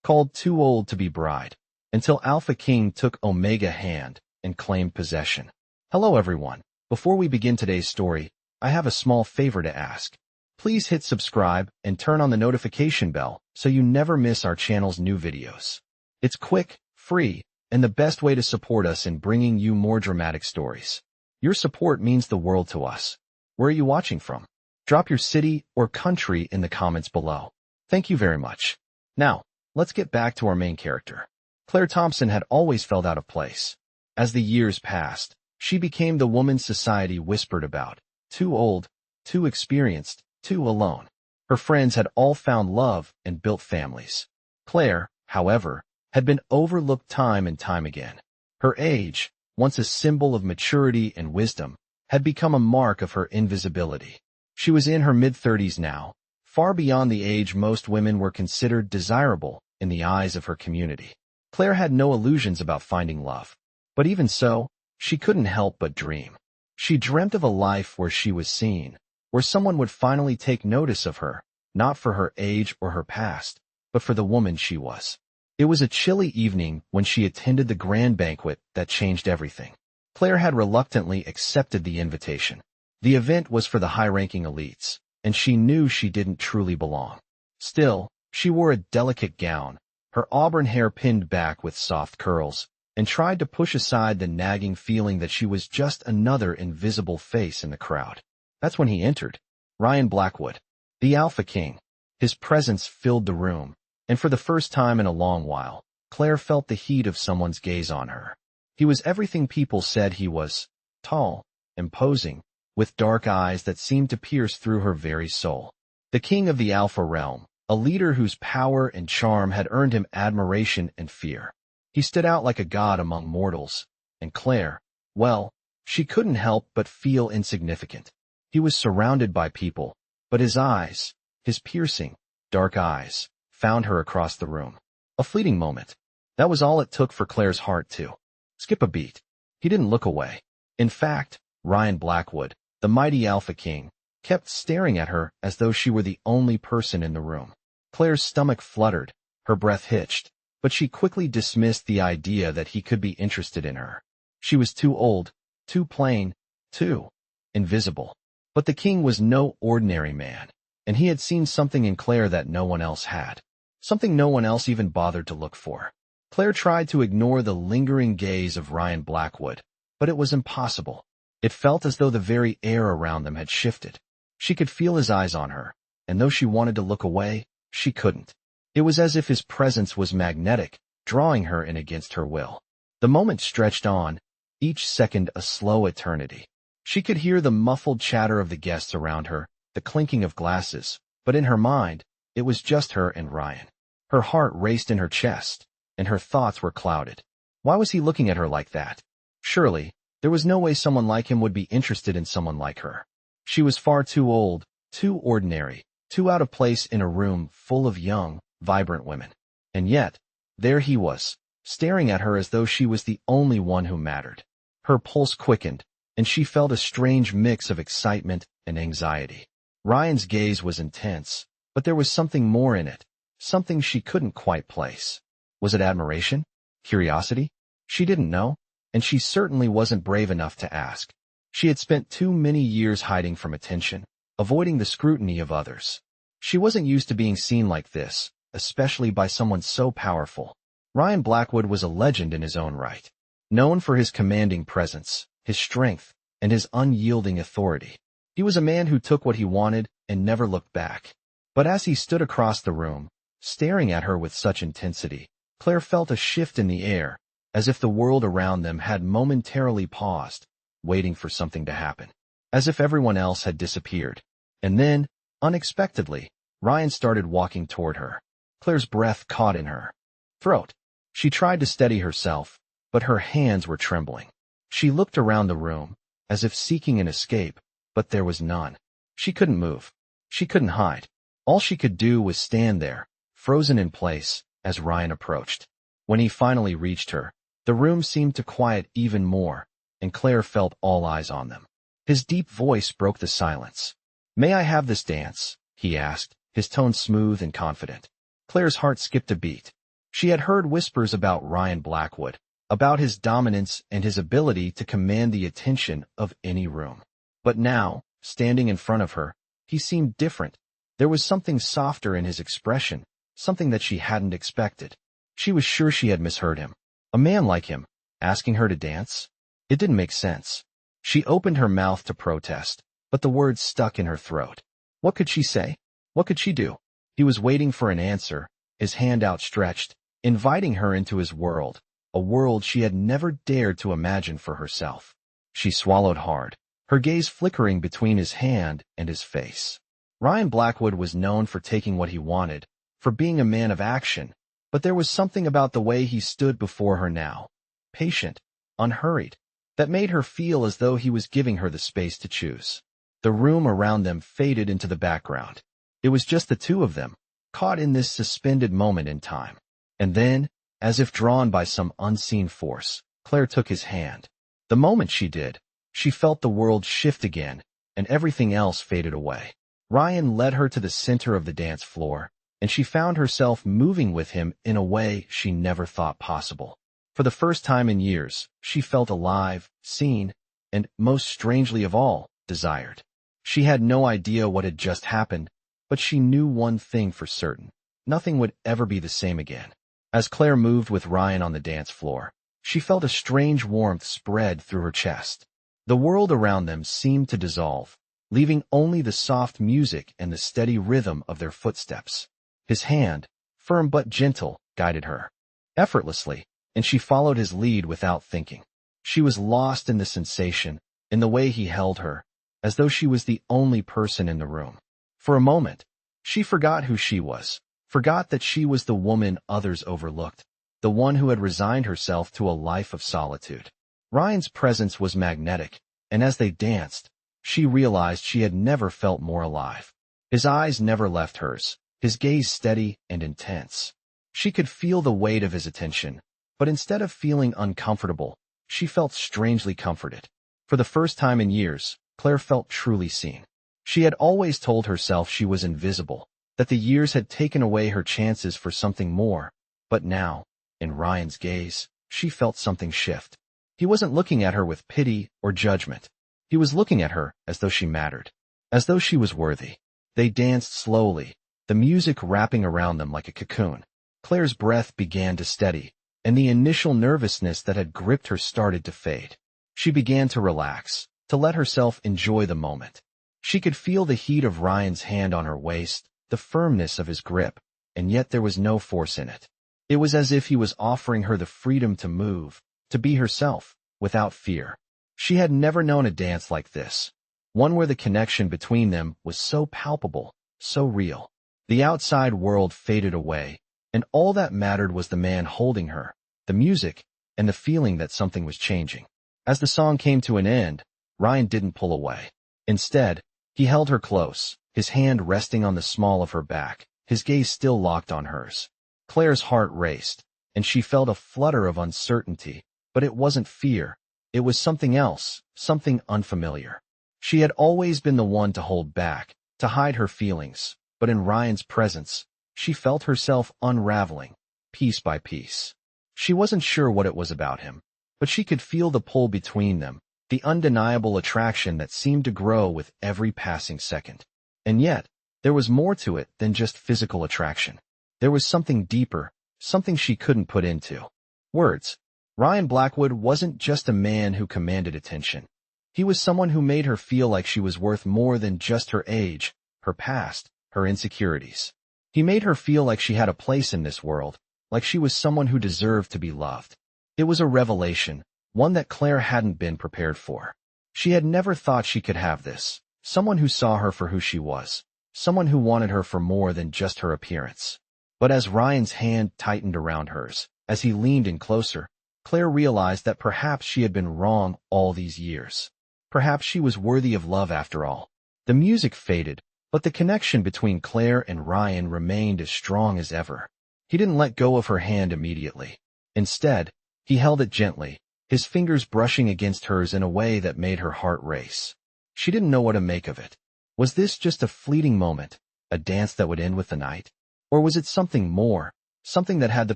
called Too Old to Be Bride, until Alpha King took Omega Hand and claimed possession. Hello everyone. Before we begin today's story, I have a small favor to ask. Please hit subscribe and turn on the notification bell so you never miss our channel's new videos. It's quick, free, and the best way to support us in bringing you more dramatic stories. Your support means the world to us. Where are you watching from? Drop your city or country in the comments below. Thank you very much. Now, let's get back to our main character. Claire Thompson had always felt out of place. As the years passed, she became the woman society whispered about. Too old, too experienced, too alone. Her friends had all found love and built families. Claire, however, had been overlooked time and time again. Her age, once a symbol of maturity and wisdom, had become a mark of her invisibility. She was in her mid-30s now, far beyond the age most women were considered desirable in the eyes of her community. Claire had no illusions about finding love. But even so, she couldn't help but dream. She dreamt of a life where she was seen, where someone would finally take notice of her, not for her age or her past, but for the woman she was. It was a chilly evening when she attended the grand banquet that changed everything. Claire had reluctantly accepted the invitation. The event was for the high-ranking elites, and she knew she didn't truly belong. Still, she wore a delicate gown, her auburn hair pinned back with soft curls, and tried to push aside the nagging feeling that she was just another invisible face in the crowd. That's when he entered. Ryan Blackwood, the Alpha King. His presence filled the room, and for the first time in a long while, Claire felt the heat of someone's gaze on her. He was everything people said he was: tall, imposing, with dark eyes that seemed to pierce through her very soul. The king of the Alpha realm, a leader whose power and charm had earned him admiration and fear. He stood out like a god among mortals, and Claire, well, she couldn't help but feel insignificant. He was surrounded by people, but his eyes, his piercing, dark eyes, found her across the room. A fleeting moment. That was all it took for Claire's heart to skip a beat. He didn't look away. In fact, Ryan Blackwood, the mighty Alpha King, kept staring at her as though she were the only person in the room. Claire's stomach fluttered, her breath hitched, but she quickly dismissed the idea that he could be interested in her. She was too old, too plain, too invisible. But the king was no ordinary man, and he had seen something in Claire that no one else had. Something no one else even bothered to look for. Claire tried to ignore the lingering gaze of Ryan Blackwood, but it was impossible. It felt as though the very air around them had shifted. She could feel his eyes on her, and though she wanted to look away, she couldn't. It was as if his presence was magnetic, drawing her in against her will. The moment stretched on, each second a slow eternity. She could hear the muffled chatter of the guests around her, the clinking of glasses, but in her mind, it was just her and Ryan. Her heart raced in her chest, and her thoughts were clouded. Why was he looking at her like that? Surely, there was no way someone like him would be interested in someone like her. She was far too old, too ordinary, too out of place in a room full of young, vibrant women. And yet, there he was, staring at her as though she was the only one who mattered. Her pulse quickened, and she felt a strange mix of excitement and anxiety. Ryan's gaze was intense, but there was something more in it, something she couldn't quite place. Was it admiration? Curiosity? She didn't know, and she certainly wasn't brave enough to ask. She had spent too many years hiding from attention, avoiding the scrutiny of others. She wasn't used to being seen like this, especially by someone so powerful. Ryan Blackwood was a legend in his own right, known for his commanding presence, his strength, and his unyielding authority. He was a man who took what he wanted and never looked back. But as he stood across the room, staring at her with such intensity, Claire felt a shift in the air, as if the world around them had momentarily paused, waiting for something to happen. As if everyone else had disappeared. And then, unexpectedly, Ryan started walking toward her. Claire's breath caught in her throat. She tried to steady herself, but her hands were trembling. She looked around the room, as if seeking an escape, but there was none. She couldn't move. She couldn't hide. All she could do was stand there, frozen in place, as Ryan approached. When he finally reached her, the room seemed to quiet even more, and Claire felt all eyes on them. His deep voice broke the silence. "May I have this dance?" he asked, his tone smooth and confident. Claire's heart skipped a beat. She had heard whispers about Ryan Blackwood, about his dominance and his ability to command the attention of any room. But now, standing in front of her, he seemed different. There was something softer in his expression, something that she hadn't expected. She was sure she had misheard him. A man like him, asking her to dance? It didn't make sense. She opened her mouth to protest, but the words stuck in her throat. What could she say? What could she do? He was waiting for an answer, his hand outstretched, inviting her into his world, a world she had never dared to imagine for herself. She swallowed hard, her gaze flickering between his hand and his face. Ryan Blackwood was known for taking what he wanted, for being a man of action, but there was something about the way he stood before her now, patient, unhurried, that made her feel as though he was giving her the space to choose. The room around them faded into the background. It was just the two of them, caught in this suspended moment in time. And then, as if drawn by some unseen force, Claire took his hand. The moment she did, she felt the world shift again, and everything else faded away. Ryan led her to the center of the dance floor, and she found herself moving with him in a way she never thought possible. For the first time in years, she felt alive, seen, and, most strangely of all, desired. She had no idea what had just happened, but she knew one thing for certain. Nothing would ever be the same again. As Claire moved with Ryan on the dance floor, she felt a strange warmth spread through her chest. The world around them seemed to dissolve, leaving only the soft music and the steady rhythm of their footsteps. His hand, firm but gentle, guided her effortlessly, and she followed his lead without thinking. She was lost in the sensation, in the way he held her, as though she was the only person in the room. For a moment, she forgot who she was, forgot that she was the woman others overlooked, the one who had resigned herself to a life of solitude. Ryan's presence was magnetic, and as they danced, she realized she had never felt more alive. His eyes never left hers, his gaze steady and intense. She could feel the weight of his attention, but instead of feeling uncomfortable, she felt strangely comforted. For the first time in years, Claire felt truly seen. She had always told herself she was invisible, that the years had taken away her chances for something more, but now, in Ryan's gaze, she felt something shift. He wasn't looking at her with pity or judgment. He was looking at her as though she mattered, as though she was worthy. They danced slowly, the music wrapping around them like a cocoon. Claire's breath began to steady, and the initial nervousness that had gripped her started to fade. She began to relax, to let herself enjoy the moment. She could feel the heat of Ryan's hand on her waist, the firmness of his grip, and yet there was no force in it. It was as if he was offering her the freedom to move, to be herself, without fear. She had never known a dance like this, one where the connection between them was so palpable, so real. The outside world faded away, and all that mattered was the man holding her, the music, and the feeling that something was changing. As the song came to an end, Ryan didn't pull away. Instead, he held her close, his hand resting on the small of her back, his gaze still locked on hers. Claire's heart raced, and she felt a flutter of uncertainty, but it wasn't fear. It was something else, something unfamiliar. She had always been the one to hold back, to hide her feelings, but in Ryan's presence, she felt herself unraveling, piece by piece. She wasn't sure what it was about him, but she could feel the pull between them, the undeniable attraction that seemed to grow with every passing second. And yet, there was more to it than just physical attraction. There was something deeper, something she couldn't put into words. Ryan Blackwood wasn't just a man who commanded attention. He was someone who made her feel like she was worth more than just her age, her past, her insecurities. He made her feel like she had a place in this world, like she was someone who deserved to be loved. It was a revelation, one that Claire hadn't been prepared for. She had never thought she could have this, someone who saw her for who she was, someone who wanted her for more than just her appearance. But as Ryan's hand tightened around hers, as he leaned in closer, Claire realized that perhaps she had been wrong all these years. Perhaps she was worthy of love after all. The music faded, but the connection between Claire and Ryan remained as strong as ever. He didn't let go of her hand immediately. Instead, he held it gently, his fingers brushing against hers in a way that made her heart race. She didn't know what to make of it. Was this just a fleeting moment, a dance that would end with the night? Or was it something more, something that had the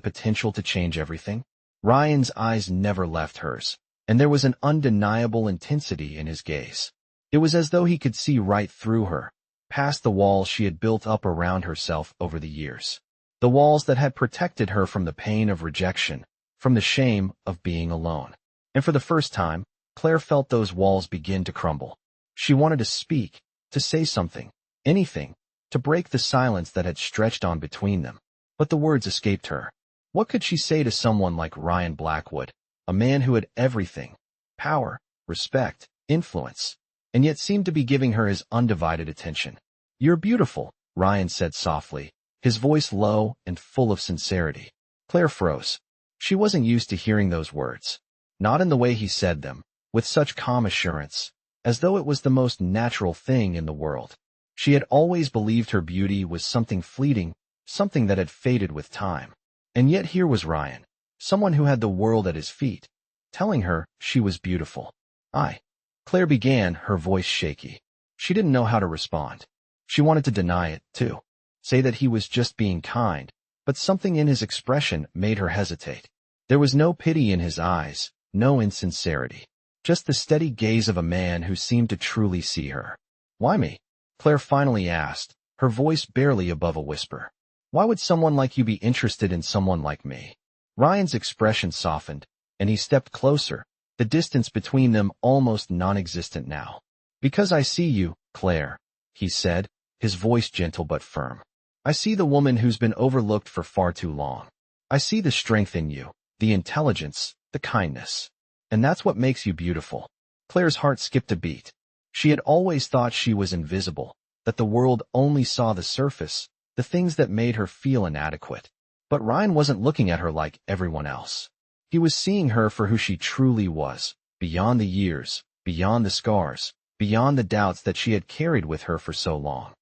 potential to change everything? Ryan's eyes never left hers, and there was an undeniable intensity in his gaze. It was as though he could see right through her, past the walls she had built up around herself over the years. The walls that had protected her from the pain of rejection, from the shame of being alone. And for the first time, Claire felt those walls begin to crumble. She wanted to speak, to say something, anything, to break the silence that had stretched on between them. But the words escaped her. What could she say to someone like Ryan Blackwood, a man who had everything, power, respect, influence, and yet seemed to be giving her his undivided attention? "You're beautiful," Ryan said softly, his voice low and full of sincerity. Claire froze. She wasn't used to hearing those words. Not in the way he said them, with such calm assurance, as though it was the most natural thing in the world. She had always believed her beauty was something fleeting, something that had faded with time. And yet here was Ryan, someone who had the world at his feet, telling her she was beautiful. Claire began, her voice shaky. She didn't know how to respond. She wanted to deny it, too. Say that he was just being kind, but something in his expression made her hesitate. There was no pity in his eyes, no insincerity. Just the steady gaze of a man who seemed to truly see her. "Why me?" Claire finally asked, her voice barely above a whisper. "Why would someone like you be interested in someone like me?" Ryan's expression softened, and he stepped closer, the distance between them almost non-existent now. "Because I see you, Claire," he said, his voice gentle but firm. "I see the woman who's been overlooked for far too long. I see the strength in you, the intelligence, the kindness. And that's what makes you beautiful." Claire's heart skipped a beat. She had always thought she was invisible, that the world only saw the surface, the things that made her feel inadequate. But Ryan wasn't looking at her like everyone else. He was seeing her for who she truly was, beyond the years, beyond the scars, beyond the doubts that she had carried with her for so long.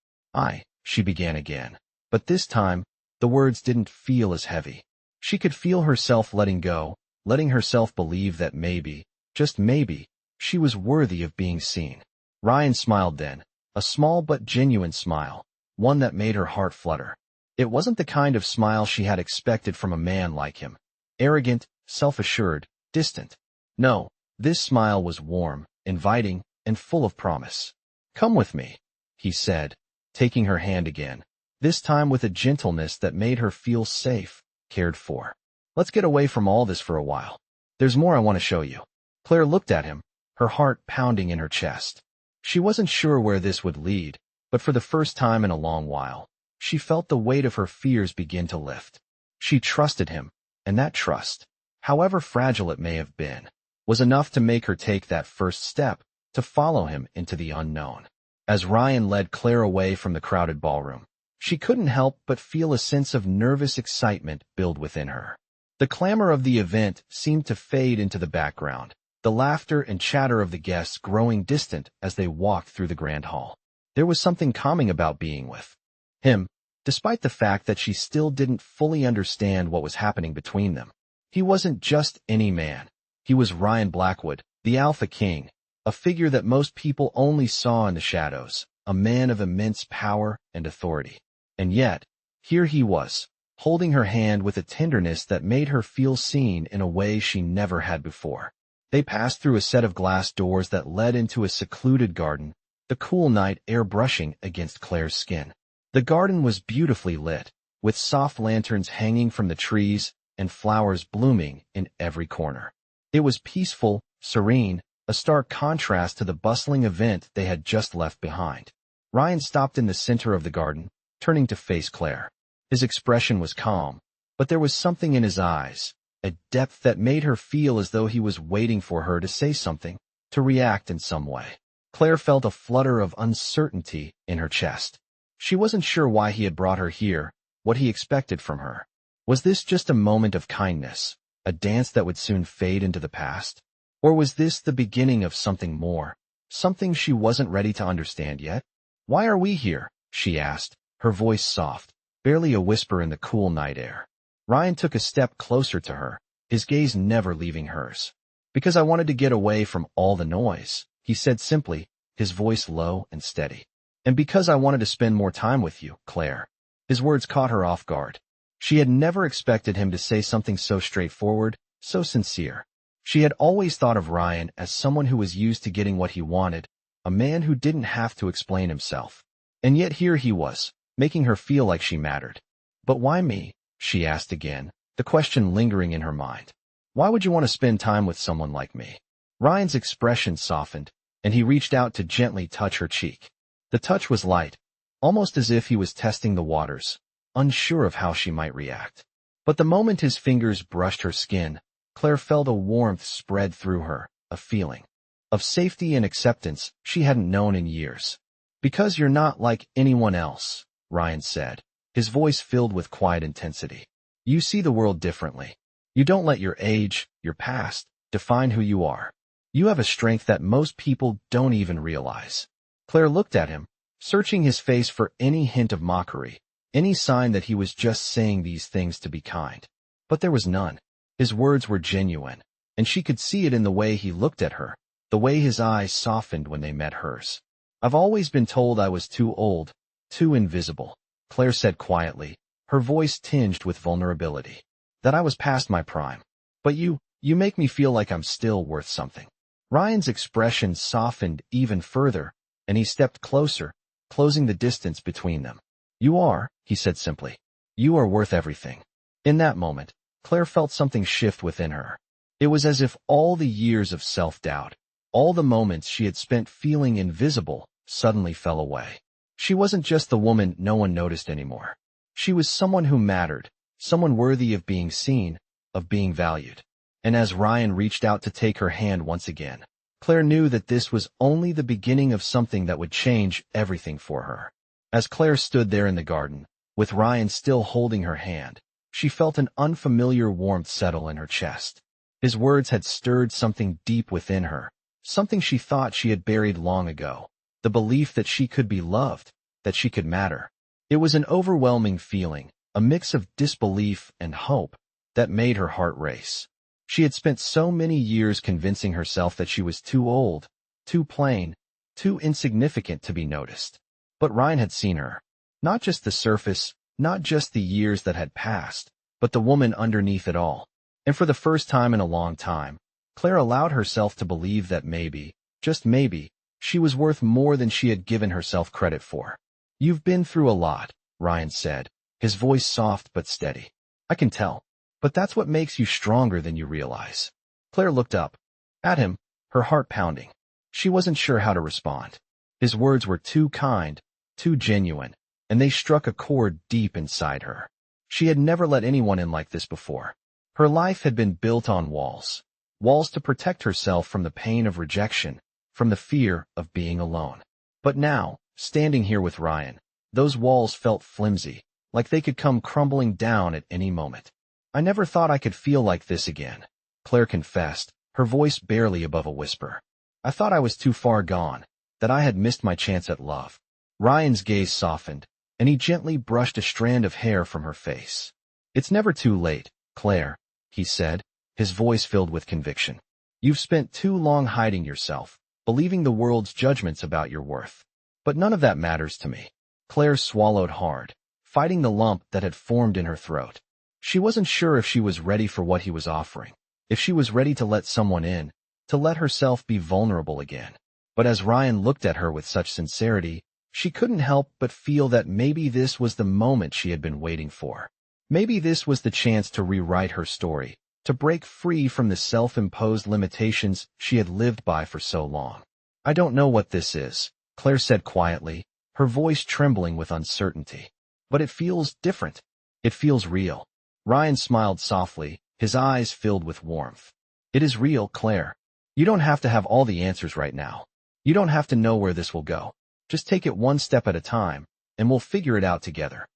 She began again. But this time, the words didn't feel as heavy. She could feel herself letting go, letting herself believe that maybe, just maybe, she was worthy of being seen. Ryan smiled then, a small but genuine smile, one that made her heart flutter. It wasn't the kind of smile she had expected from a man like him. Arrogant, self-assured, distant. No, this smile was warm, inviting, and full of promise. "Come with me," he said, taking her hand again, this time with a gentleness that made her feel safe, cared for. "Let's get away from all this for a while. There's more I want to show you." Claire looked at him, her heart pounding in her chest. She wasn't sure where this would lead, but for the first time in a long while, she felt the weight of her fears begin to lift. She trusted him, and that trust, however fragile it may have been, was enough to make her take that first step, to follow him into the unknown. As Ryan led Claire away from the crowded ballroom, she couldn't help but feel a sense of nervous excitement build within her. The clamor of the event seemed to fade into the background, the laughter and chatter of the guests growing distant as they walked through the grand hall. There was something calming about being with him, despite the fact that she still didn't fully understand what was happening between them. He wasn't just any man. He was Ryan Blackwood, the Alpha King, a figure that most people only saw in the shadows, a man of immense power and authority. And yet, here he was, holding her hand with a tenderness that made her feel seen in a way she never had before. They passed through a set of glass doors that led into a secluded garden, the cool night air brushing against Claire's skin. The garden was beautifully lit, with soft lanterns hanging from the trees and flowers blooming in every corner. It was peaceful, serene, a stark contrast to the bustling event they had just left behind. Ryan stopped in the center of the garden, turning to face Claire. His expression was calm, but there was something in his eyes, a depth that made her feel as though he was waiting for her to say something, to react in some way. Claire felt a flutter of uncertainty in her chest. She wasn't sure why he had brought her here, what he expected from her. Was this just a moment of kindness, a dance that would soon fade into the past? Or was this the beginning of something more, something she wasn't ready to understand yet? "Why are we here?" she asked, her voice soft, barely a whisper in the cool night air. Ryan took a step closer to her, his gaze never leaving hers. "Because I wanted to get away from all the noise," he said simply, his voice low and steady. "And because I wanted to spend more time with you, Claire." His words caught her off guard. She had never expected him to say something so straightforward, so sincere. She had always thought of Ryan as someone who was used to getting what he wanted, a man who didn't have to explain himself. And yet here he was, making her feel like she mattered. But why me? She asked again, the question lingering in her mind. Why would you want to spend time with someone like me? Ryan's expression softened, and he reached out to gently touch her cheek. The touch was light, almost as if he was testing the waters, unsure of how she might react. But the moment his fingers brushed her skin, Claire felt a warmth spread through her, a feeling of safety and acceptance she hadn't known in years. Because you're not like anyone else, Ryan said, his voice filled with quiet intensity. You see the world differently. You don't let your age, your past, define who you are. You have a strength that most people don't even realize. Claire looked at him, searching his face for any hint of mockery, any sign that he was just saying these things to be kind. But there was none. His words were genuine, and she could see it in the way he looked at her, the way his eyes softened when they met hers. I've always been told I was too old, too invisible, Claire said quietly, her voice tinged with vulnerability. That I was past my prime. But you make me feel like I'm still worth something. Ryan's expression softened even further, and he stepped closer, closing the distance between them. You are, he said simply. You are worth everything. In that moment, Claire felt something shift within her. It was as if all the years of self-doubt, all the moments she had spent feeling invisible, suddenly fell away. She wasn't just the woman no one noticed anymore. She was someone who mattered, someone worthy of being seen, of being valued. And as Ryan reached out to take her hand once again, Claire knew that this was only the beginning of something that would change everything for her. As Claire stood there in the garden, with Ryan still holding her hand, she felt an unfamiliar warmth settle in her chest. His words had stirred something deep within her, something she thought she had buried long ago, the belief that she could be loved, that she could matter. It was an overwhelming feeling, a mix of disbelief and hope, that made her heart race. She had spent so many years convincing herself that she was too old, too plain, too insignificant to be noticed. But Ryan had seen her. Not just the surface, not just the years that had passed, but the woman underneath it all. And for the first time in a long time, Claire allowed herself to believe that maybe, just maybe, she was worth more than she had given herself credit for. You've been through a lot, Ryan said, his voice soft but steady. I can tell. But that's what makes you stronger than you realize. Claire looked up at him, her heart pounding. She wasn't sure how to respond. His words were too kind, too genuine, and they struck a chord deep inside her. She had never let anyone in like this before. Her life had been built on walls. Walls to protect herself from the pain of rejection, from the fear of being alone. But now, standing here with Ryan, those walls felt flimsy, like they could come crumbling down at any moment. I never thought I could feel like this again, Claire confessed, her voice barely above a whisper. I thought I was too far gone, that I had missed my chance at love. Ryan's gaze softened, and he gently brushed a strand of hair from her face. It's never too late, Claire, he said, his voice filled with conviction. You've spent too long hiding yourself, believing the world's judgments about your worth. But none of that matters to me. Claire swallowed hard, fighting the lump that had formed in her throat. She wasn't sure if she was ready for what he was offering, if she was ready to let someone in, to let herself be vulnerable again. But as Ryan looked at her with such sincerity, she couldn't help but feel that maybe this was the moment she had been waiting for. Maybe this was the chance to rewrite her story, to break free from the self-imposed limitations she had lived by for so long. I don't know what this is, Claire said quietly, her voice trembling with uncertainty. But it feels different. It feels real. Ryan smiled softly, his eyes filled with warmth. It is real, Claire. You don't have to have all the answers right now. You don't have to know where this will go. Just take it one step at a time, and we'll figure it out together.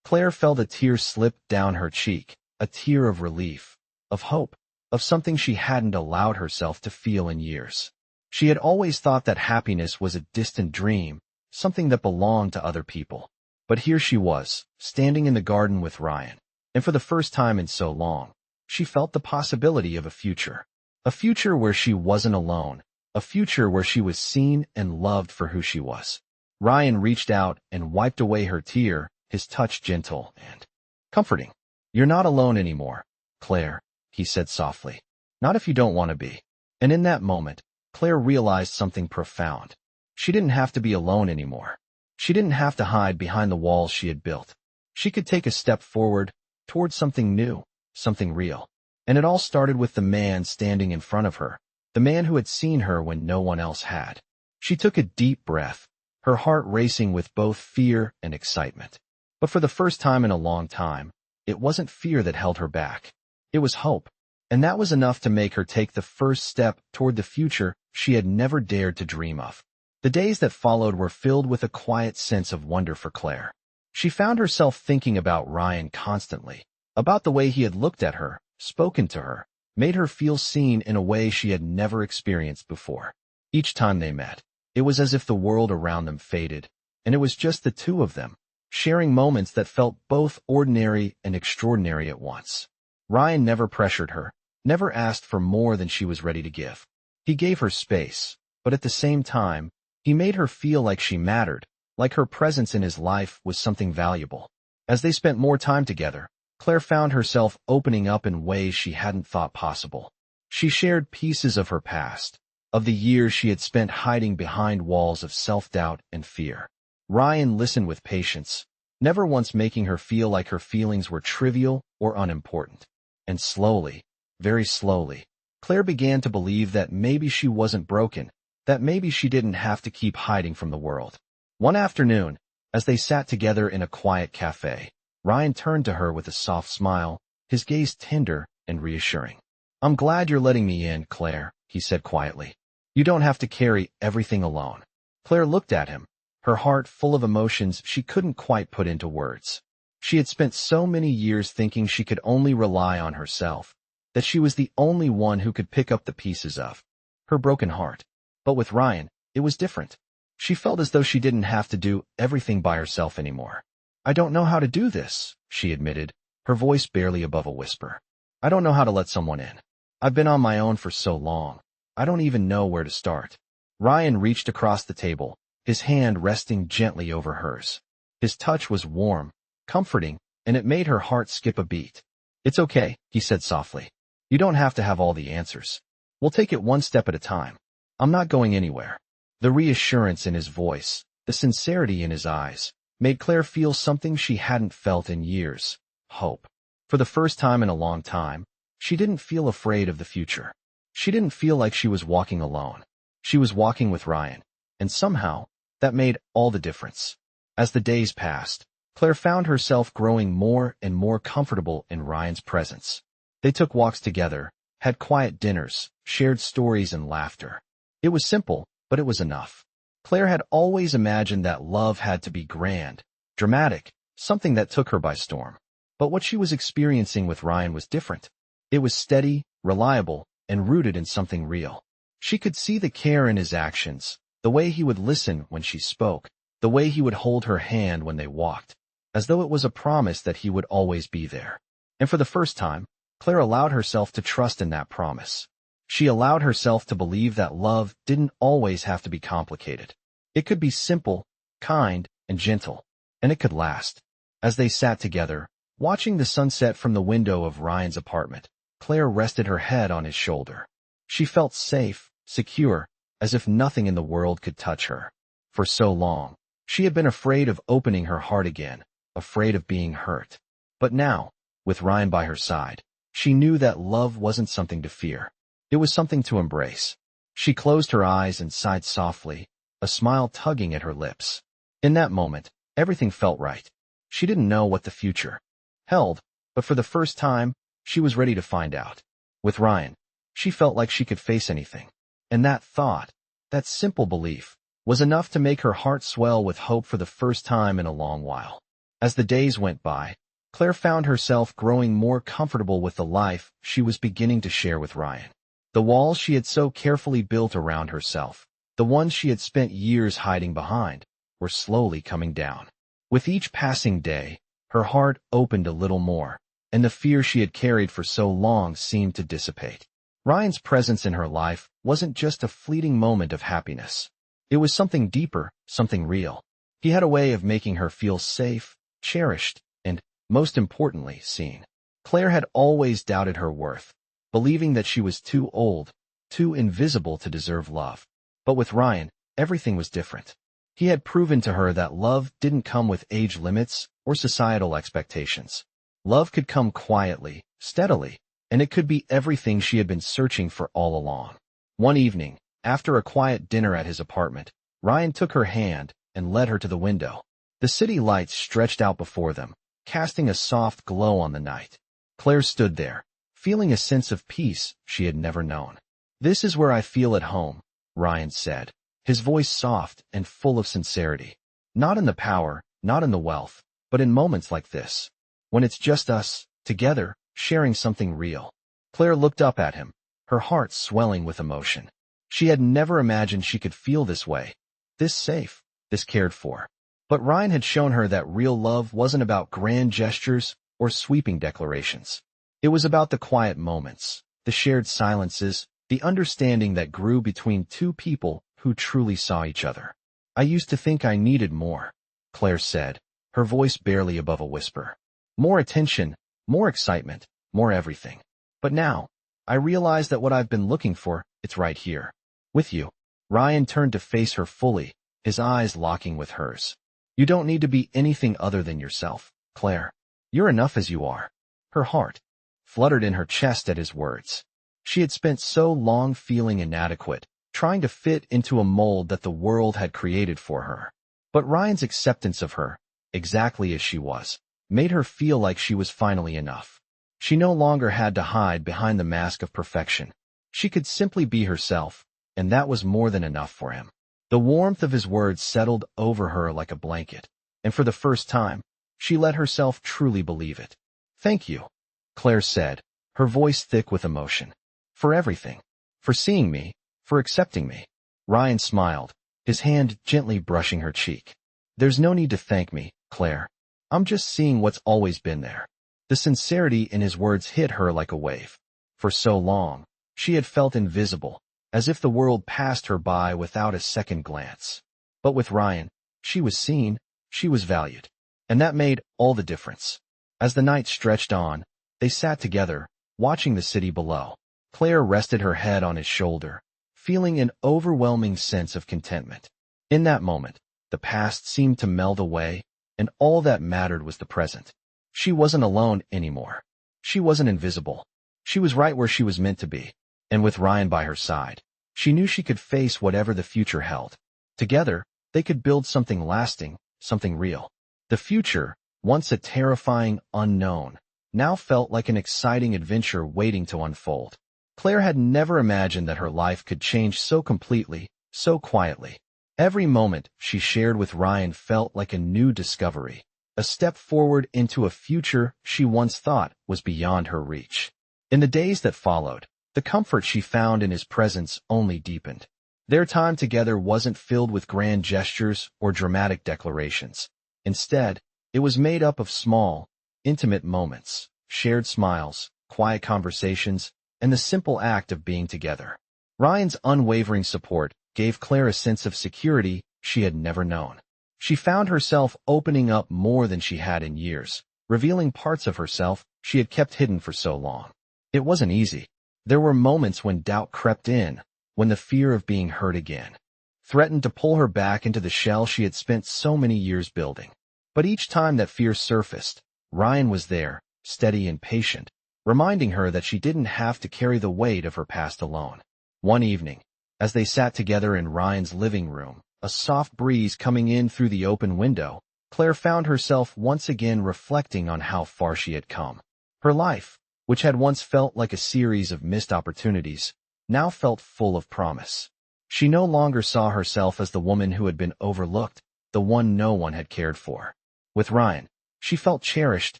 Claire felt a tear slip down her cheek, a tear of relief, of hope, of something she hadn't allowed herself to feel in years. She had always thought that happiness was a distant dream, something that belonged to other people. But here she was, standing in the garden with Ryan. And for the first time in so long, she felt the possibility of a future where she wasn't alone, a future where she was seen and loved for who she was. Ryan reached out and wiped away her tear, his touch gentle and comforting. "You're not alone anymore, Claire," he said softly. "Not if you don't want to be." And in that moment, Claire realized something profound. She didn't have to be alone anymore. She didn't have to hide behind the walls she had built. She could take a step forward towards something new, something real. And it all started with the man standing in front of her, the man who had seen her when no one else had. She took a deep breath, her heart racing with both fear and excitement. But for the first time in a long time, it wasn't fear that held her back. It was hope. And that was enough to make her take the first step toward the future she had never dared to dream of. The days that followed were filled with a quiet sense of wonder for Claire. She found herself thinking about Ryan constantly, about the way he had looked at her, spoken to her, made her feel seen in a way she had never experienced before. Each time they met, it was as if the world around them faded, and it was just the two of them, sharing moments that felt both ordinary and extraordinary at once. Ryan never pressured her, never asked for more than she was ready to give. He gave her space, but at the same time, he made her feel like she mattered, like her presence in his life was something valuable. As they spent more time together, Claire found herself opening up in ways she hadn't thought possible. She shared pieces of her past, of the years she had spent hiding behind walls of self-doubt and fear. Ryan listened with patience, never once making her feel like her feelings were trivial or unimportant. And slowly, very slowly, Claire began to believe that maybe she wasn't broken, that maybe she didn't have to keep hiding from the world. One afternoon, as they sat together in a quiet cafe, Ryan turned to her with a soft smile, his gaze tender and reassuring. "I'm glad you're letting me in, Claire," he said quietly. "You don't have to carry everything alone." Claire looked at him, her heart full of emotions she couldn't quite put into words. She had spent so many years thinking she could only rely on herself, that she was the only one who could pick up the pieces of her broken heart. But with Ryan, it was different. She felt as though she didn't have to do everything by herself anymore. "I don't know how to do this," she admitted, her voice barely above a whisper. "I don't know how to let someone in. I've been on my own for so long. I don't even know where to start." Ryan reached across the table, his hand resting gently over hers. His touch was warm, comforting, and it made her heart skip a beat. "It's okay," he said softly. "You don't have to have all the answers. We'll take it one step at a time. I'm not going anywhere." The reassurance in his voice, the sincerity in his eyes, made Claire feel something she hadn't felt in years: hope. For the first time in a long time, she didn't feel afraid of the future. She didn't feel like she was walking alone. She was walking with Ryan, and somehow, that made all the difference. As the days passed, Claire found herself growing more and more comfortable in Ryan's presence. They took walks together, had quiet dinners, shared stories and laughter. It was simple, but it was enough. Claire had always imagined that love had to be grand, dramatic, something that took her by storm. But what she was experiencing with Ryan was different. It was steady, reliable, and rooted in something real. She could see the care in his actions, the way he would listen when she spoke, the way he would hold her hand when they walked, as though it was a promise that he would always be there. And for the first time, Claire allowed herself to trust in that promise. She allowed herself to believe that love didn't always have to be complicated. It could be simple, kind, and gentle, and it could last. As they sat together, watching the sunset from the window of Ryan's apartment, Claire rested her head on his shoulder. She felt safe, secure, as if nothing in the world could touch her. For so long, she had been afraid of opening her heart again, afraid of being hurt. But now, with Ryan by her side, she knew that love wasn't something to fear. It was something to embrace. She closed her eyes and sighed softly, a smile tugging at her lips. In that moment, everything felt right. She didn't know what the future held, but for the first time, she was ready to find out. With Ryan, she felt like she could face anything. And that thought, that simple belief, was enough to make her heart swell with hope for the first time in a long while. As the days went by, Claire found herself growing more comfortable with the life she was beginning to share with Ryan. The walls she had so carefully built around herself, the ones she had spent years hiding behind, were slowly coming down. With each passing day, her heart opened a little more, and the fear she had carried for so long seemed to dissipate. Ryan's presence in her life wasn't just a fleeting moment of happiness. It was something deeper, something real. He had a way of making her feel safe, cherished, and, most importantly, seen. Claire had always doubted her worth, believing that she was too old, too invisible to deserve love. But with Ryan, everything was different. He had proven to her that love didn't come with age limits or societal expectations. Love could come quietly, steadily, and it could be everything she had been searching for all along. One evening, after a quiet dinner at his apartment, Ryan took her hand and led her to the window. The city lights stretched out before them, casting a soft glow on the night. Claire stood there, feeling a sense of peace she had never known. "This is where I feel at home," Ryan said, his voice soft and full of sincerity. "Not in the power, not in the wealth, but in moments like this, when it's just us, together, sharing something real." Claire looked up at him, her heart swelling with emotion. She had never imagined she could feel this way, this safe, this cared for. But Ryan had shown her that real love wasn't about grand gestures or sweeping declarations. It was about the quiet moments, the shared silences, the understanding that grew between two people who truly saw each other. "I used to think I needed more," Claire said, her voice barely above a whisper. "More attention, more excitement, more everything. But now, I realize that what I've been looking for, it's right here. With you." Ryan turned to face her fully, his eyes locking with hers. "You don't need to be anything other than yourself, Claire. You're enough as you are." Her heart fluttered in her chest at his words. She had spent so long feeling inadequate, trying to fit into a mold that the world had created for her. But Ryan's acceptance of her, exactly as she was, made her feel like she was finally enough. She no longer had to hide behind the mask of perfection. She could simply be herself, and that was more than enough for him. The warmth of his words settled over her like a blanket, and for the first time, she let herself truly believe it. "Thank you," Claire said, her voice thick with emotion. "For everything. For seeing me, for accepting me." Ryan smiled, his hand gently brushing her cheek. "There's no need to thank me, Claire. I'm just seeing what's always been there." The sincerity in his words hit her like a wave. For so long, she had felt invisible, as if the world passed her by without a second glance. But with Ryan, she was seen, she was valued. And that made all the difference. As the night stretched on, they sat together, watching the city below. Claire rested her head on his shoulder, feeling an overwhelming sense of contentment. In that moment, the past seemed to melt away, and all that mattered was the present. She wasn't alone anymore. She wasn't invisible. She was right where she was meant to be. And with Ryan by her side, she knew she could face whatever the future held. Together, they could build something lasting, something real. The future, once a terrifying unknown, now felt like an exciting adventure waiting to unfold. Claire had never imagined that her life could change so completely, so quietly. Every moment she shared with Ryan felt like a new discovery, a step forward into a future she once thought was beyond her reach. In the days that followed, the comfort she found in his presence only deepened. Their time together wasn't filled with grand gestures or dramatic declarations. Instead, it was made up of small, intimate moments, shared smiles, quiet conversations, and the simple act of being together. Ryan's unwavering support gave Claire a sense of security she had never known. She found herself opening up more than she had in years, revealing parts of herself she had kept hidden for so long. It wasn't easy. There were moments when doubt crept in, when the fear of being hurt again threatened to pull her back into the shell she had spent so many years building. But each time that fear surfaced, Ryan was there, steady and patient, reminding her that she didn't have to carry the weight of her past alone. One evening, as they sat together in Ryan's living room, a soft breeze coming in through the open window, Claire found herself once again reflecting on how far she had come. Her life, which had once felt like a series of missed opportunities, now felt full of promise. She no longer saw herself as the woman who had been overlooked, the one no one had cared for. With Ryan, she felt cherished,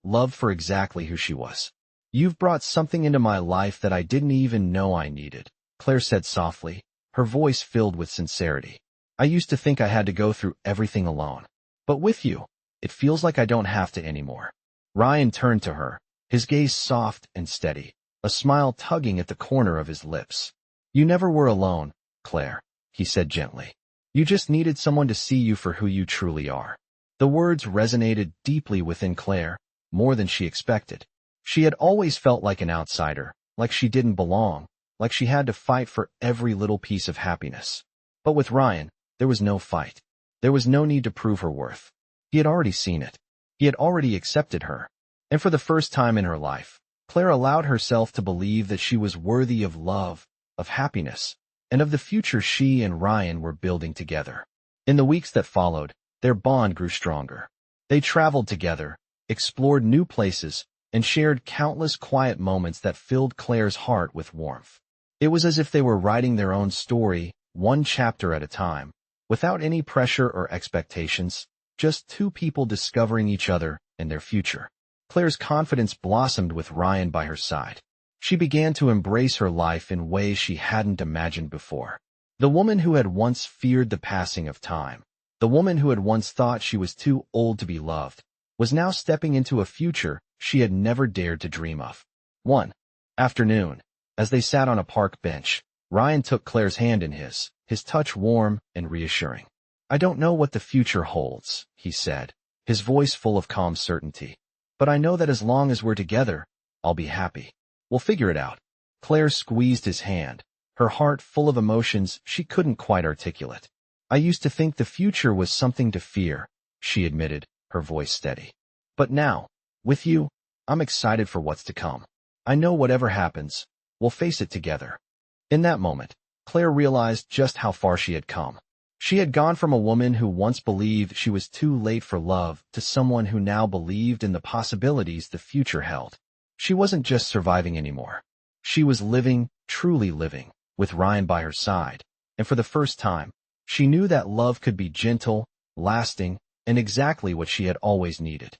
loved for exactly who she was. "You've brought something into my life that I didn't even know I needed," Claire said softly, her voice filled with sincerity. "I used to think I had to go through everything alone. But with you, it feels like I don't have to anymore." Ryan turned to her, his gaze soft and steady, a smile tugging at the corner of his lips. "You never were alone, Claire," he said gently. "You just needed someone to see you for who you truly are." The words resonated deeply within Claire, more than she expected. She had always felt like an outsider, like she didn't belong, like she had to fight for every little piece of happiness. But with Ryan, there was no fight. There was no need to prove her worth. He had already seen it. He had already accepted her. And for the first time in her life, Claire allowed herself to believe that she was worthy of love, of happiness, and of the future she and Ryan were building together. In the weeks that followed, their bond grew stronger. They traveled together, explored new places, and shared countless quiet moments that filled Claire's heart with warmth. It was as if they were writing their own story, one chapter at a time, without any pressure or expectations, just two people discovering each other and their future. Claire's confidence blossomed with Ryan by her side. She began to embrace her life in ways she hadn't imagined before. The woman who had once feared the passing of time, the woman who had once thought she was too old to be loved, was now stepping into a future she had never dared to dream of. One afternoon, as they sat on a park bench, Ryan took Claire's hand in his touch warm and reassuring. "I don't know what the future holds," he said, his voice full of calm certainty. "But I know that as long as we're together, I'll be happy. We'll figure it out." Claire squeezed his hand, her heart full of emotions she couldn't quite articulate. "I used to think the future was something to fear," she admitted, her voice steady. "But now, with you, I'm excited for what's to come. I know whatever happens, we'll face it together." In that moment, Claire realized just how far she had come. She had gone from a woman who once believed she was too late for love to someone who now believed in the possibilities the future held. She wasn't just surviving anymore. She was living, truly living, with Ryan by her side, and for the first time, she knew that love could be gentle, lasting, and exactly what she had always needed.